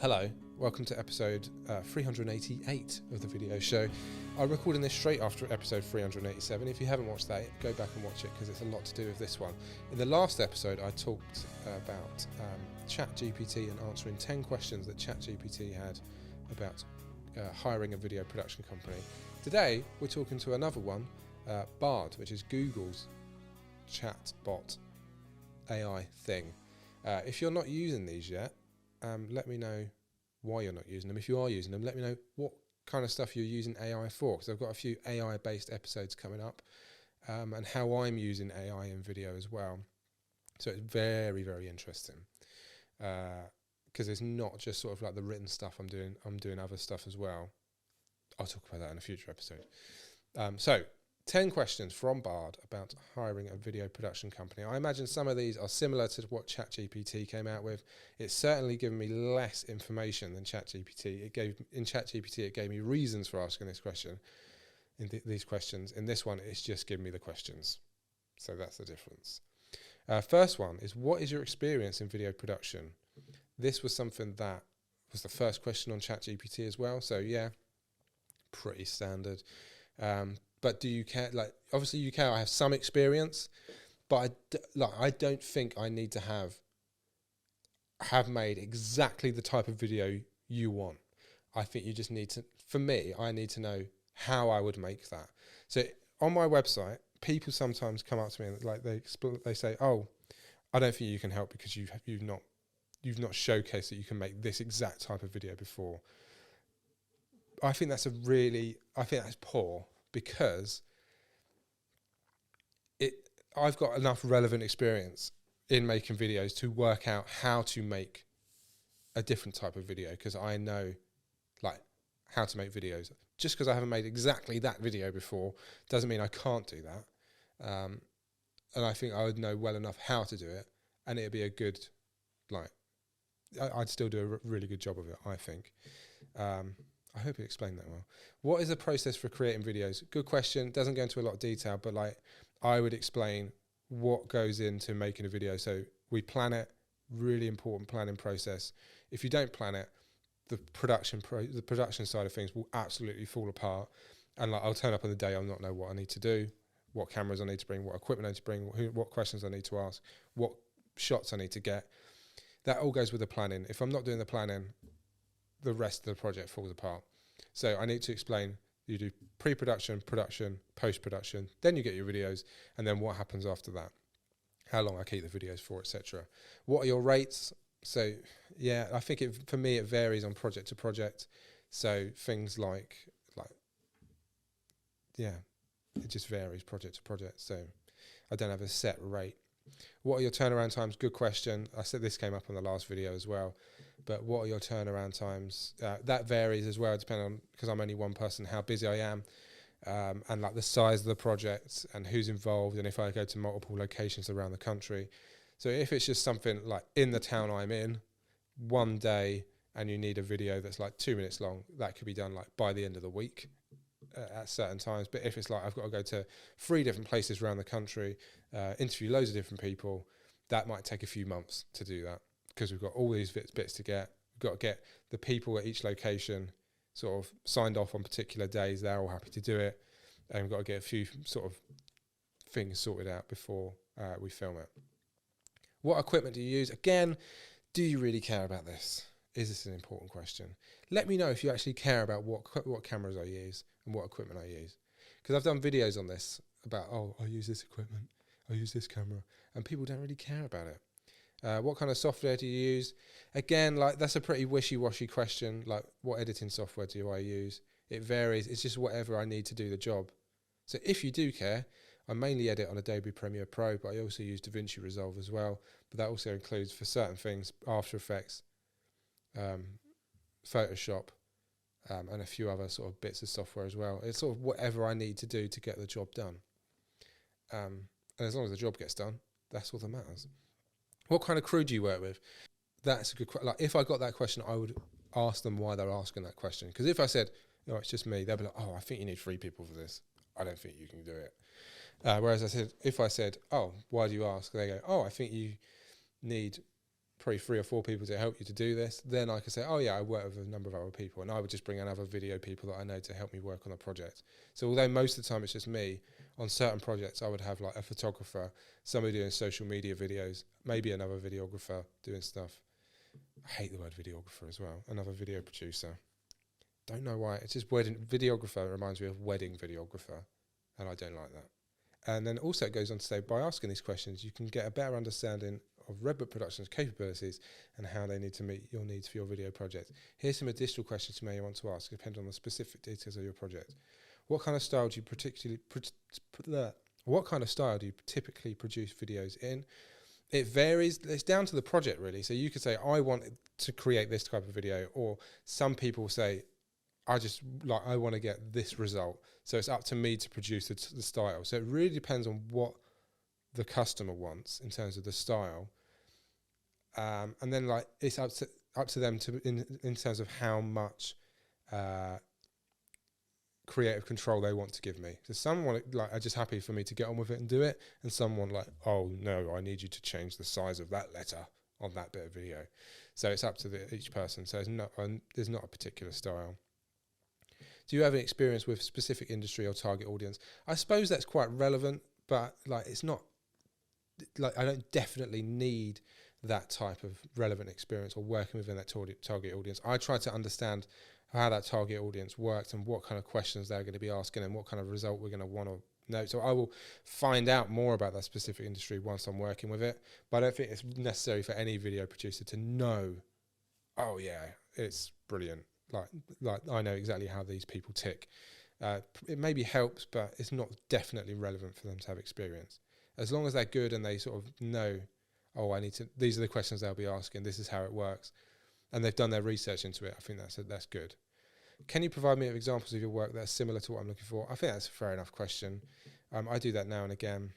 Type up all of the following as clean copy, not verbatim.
Hello, welcome to episode 388 of the video show. I'm recording this straight after episode 387. If you haven't watched that, go back and watch it because it's a lot to do with this one. In the last episode, I talked about ChatGPT and answering 10 questions that ChatGPT had about hiring a video production company. Today, we're talking to another one, Bard, which is Google's chatbot AI thing. If you're not using these yet, let me know why you're not using them. If you are using them, let me know what kind of stuff you're using AI for, because I've got a few AI-based episodes coming up, and how I'm using AI in video as well. So it's very, very interesting, because it's not just sort of like the written stuff I'm doing other stuff as well. I'll talk about that in a future episode. So 10 questions from Bard about hiring a video production company. I imagine some of these are similar to what ChatGPT came out with. It's certainly given me less information than ChatGPT. In ChatGPT, it gave me reasons for asking this question. These questions. In this one, it's just given me the questions. So that's the difference. First one is, what is your experience in video production? This was something that was the first question on ChatGPT as well. So yeah, pretty standard. But do you care? Like, obviously you care. I have some experience, but I don't think I need to have made exactly the type of video you want. I think you just need to. For me, I need to know how I would make that. So on my website, people sometimes come up to me and like they say, "Oh, I don't think you can help because you've not showcased that you can make this exact type of video before." I think that's poor. Because I've got enough relevant experience in making videos to work out how to make a different type of video, because I know like how to make videos. Just because I haven't made exactly that video before doesn't mean I can't do that. And I think I would know well enough how to do it, and it'd be a good, I'd still do a really good job of it, I think. I hope you explained that well. What is the process for creating videos? Good question. Doesn't go into a lot of detail, but I would explain what goes into making a video. So we plan it, really important planning process. If you don't plan it, the production side of things will absolutely fall apart. And I'll turn up on the day, I'll not know what I need to do, what cameras I need to bring, what equipment I need to bring, what questions I need to ask, what shots I need to get. That all goes with the planning. If I'm not doing the planning, the rest of the project falls apart. So I need to explain, you do pre-production, production, post-production, then you get your videos, and then what happens after that, how long I keep the videos for, etc. What are your rates? So yeah, I think for me it varies on project to project. So things like it just varies project to project. So I don't have a set rate. What are your turnaround times? Good question. I said this came up on the last video as well. But what are your turnaround times? That varies as well, depending on, because I'm only one person, how busy I am, and like the size of the project and who's involved, and if I go to multiple locations around the country. So if it's just something like in the town I'm in, one day, and you need a video that's like 2 minutes long, that could be done like by the end of the week at certain times. But if it's like I've got to go to 3 different places around the country, interview loads of different people, that might take a few months to do that, because we've got all these bits to get. We've got to get the people at each location sort of signed off on particular days. They're all happy to do it. And we've got to get a few sort of things sorted out before we film it. What equipment do you use? Again, do you really care about this? Is this an important question? Let me know if you actually care about what cameras I use and what equipment I use. Because I've done videos on this about, I use this equipment, I use this camera, and people don't really care about it. What kind of software do you use? Again, that's a pretty wishy-washy question. Like, what editing software do I use? It varies. It's just whatever I need to do the job. So if you do care, I mainly edit on Adobe Premiere Pro, but I also use DaVinci Resolve as well. But that also includes, for certain things, After Effects, Photoshop, and a few other sort of bits of software as well. It's sort of whatever I need to do to get the job done. And as long as the job gets done, that's all that matters. What kind of crew do you work with? That's a good question. Like, if I got that question, I would ask them why they're asking that question. Because if I said, no, it's just me, they'd be like, I think you need 3 people for this. I don't think you can do it. Whereas if I said, why do you ask? They go, I think you need probably 3 or 4 people to help you to do this. Then I could say, oh yeah, I work with a number of other people, and I would just bring in other video people that I know to help me work on the project. So although most of the time it's just me, on certain projects I would have like a photographer, somebody doing social media videos, maybe another videographer doing stuff. I hate the word videographer as well. Another video producer. Don't know why. It's just wedding videographer reminds me of wedding videographer, and I don't like that. And then also it goes on to say, by asking these questions, you can get a better understanding of Redbook Productions' capabilities and how they need to meet your needs for your video project. Here's some additional questions you may want to ask, depending on the specific details of your project. What kind of style do you typically produce videos in? It varies. It's down to the project, really. So you could say, I want to create this type of video, or some people say, I want to get this result. So it's up to me to produce the style. So it really depends on what the customer wants in terms of the style. And then like it's up to them to in terms of how much creative control they want to give me. So some want like are just happy for me to get on with it and do it, and some want like, oh no, I need you to change the size of that letter on that bit of video. So it's up to each person. So there's not a particular style. Do you have any experience with specific industry or target audience? I suppose that's quite relevant, but like it's not like I don't definitely need that type of relevant experience or working within that target audience. I try to understand how that target audience works and what kind of questions they're going to be asking and what kind of result we're going to want to know. So I will find out more about that specific industry once I'm working with it, but I don't think it's necessary for any video producer to know, oh yeah, it's brilliant. Like I know exactly how these people tick. It maybe helps, but it's not definitely relevant for them to have experience. As long as they're good and they sort of know, oh, these are the questions they'll be asking, this is how it works, and they've done their research into it, I think that's good. Can you provide me with examples of your work that are similar to what I'm looking for? I think that's a fair enough question. I do that now and again.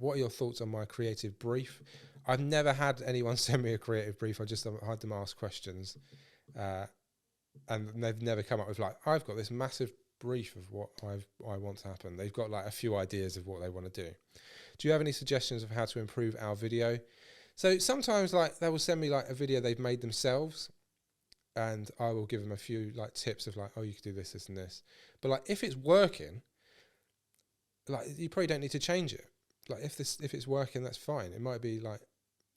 What are your thoughts on my creative brief? I've never had anyone send me a creative brief. I just had them ask questions. And they've never come up with like, I've got this massive brief of what I want to happen. They've got like a few ideas of what they want to do. Do you have any suggestions of how to improve our video? So sometimes like they will send me like a video they've made themselves, and I will give them a few like tips of like, oh, you could do this, this and this. But like if it's working, like you probably don't need to change it. Like if it's working, that's fine. It might be like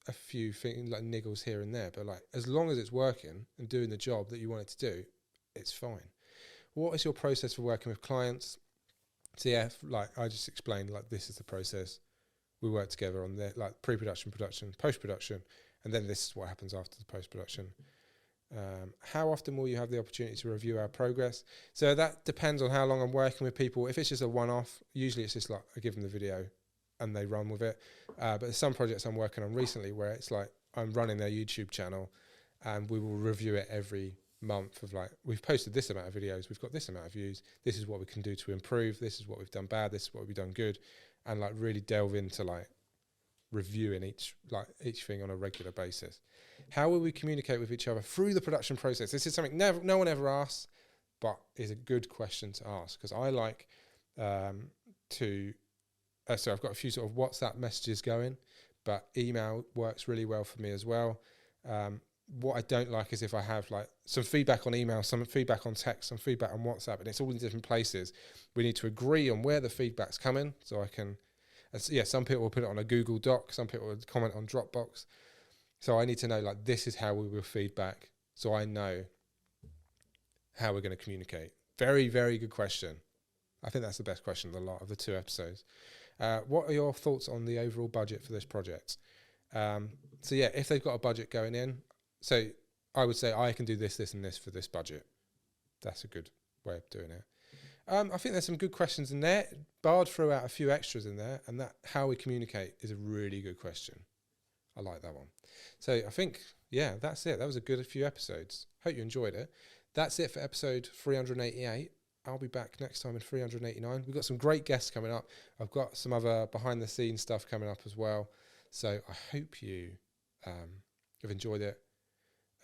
a few things like niggles here and there, but like as long as it's working and doing the job that you want it to do, it's fine. What is your process for working with clients? So yeah, like I just explained, like this is the process. We work together on the like pre-production, production, post-production, and then this is what happens after the post-production. How often will you have the opportunity to review our progress? So that depends on how long I'm working with people. If it's just a one-off, usually it's just like I give them the video and they run with it. But there's some projects I'm working on recently where it's like I'm running their YouTube channel and we will review it every month of like, we've posted this amount of videos, we've got this amount of views, this is what we can do to improve, this is what we've done bad, this is what we've done good, and like really delve into like reviewing each thing on a regular basis. How will we communicate with each other through the production process? This is something no one ever asks, but is a good question to ask, because I like so I've got a few sort of WhatsApp messages going, but email works really well for me as well. What I don't like is if I have like some feedback on email, some feedback on text, some feedback on WhatsApp, and it's all in different places. We need to agree on where the feedback's coming, so I can, some people will put it on a Google Doc, some people will comment on Dropbox. So I need to know like this is how we will feedback, so I know how we're going to communicate. Very, very good question. I think that's the best question of the lot of the 2 episodes. What are your thoughts on the overall budget for this project? So yeah, if they've got a budget going in, so I would say I can do this, this and this for this budget. That's a good way of doing it. I think there's some good questions in there. Bard threw out a few extras in there, and that how we communicate is a really good question. I like that one. So I think, yeah, that's it. That was a good few episodes. Hope you enjoyed it. That's it for episode 388. I'll be back next time in 389. We've got some great guests coming up. I've got some other behind the scenes stuff coming up as well. So I hope you have enjoyed it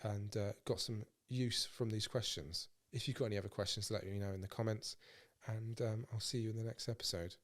and got some use from these questions. If you've got any other questions, let me know in the comments, and I'll see you in the next episode.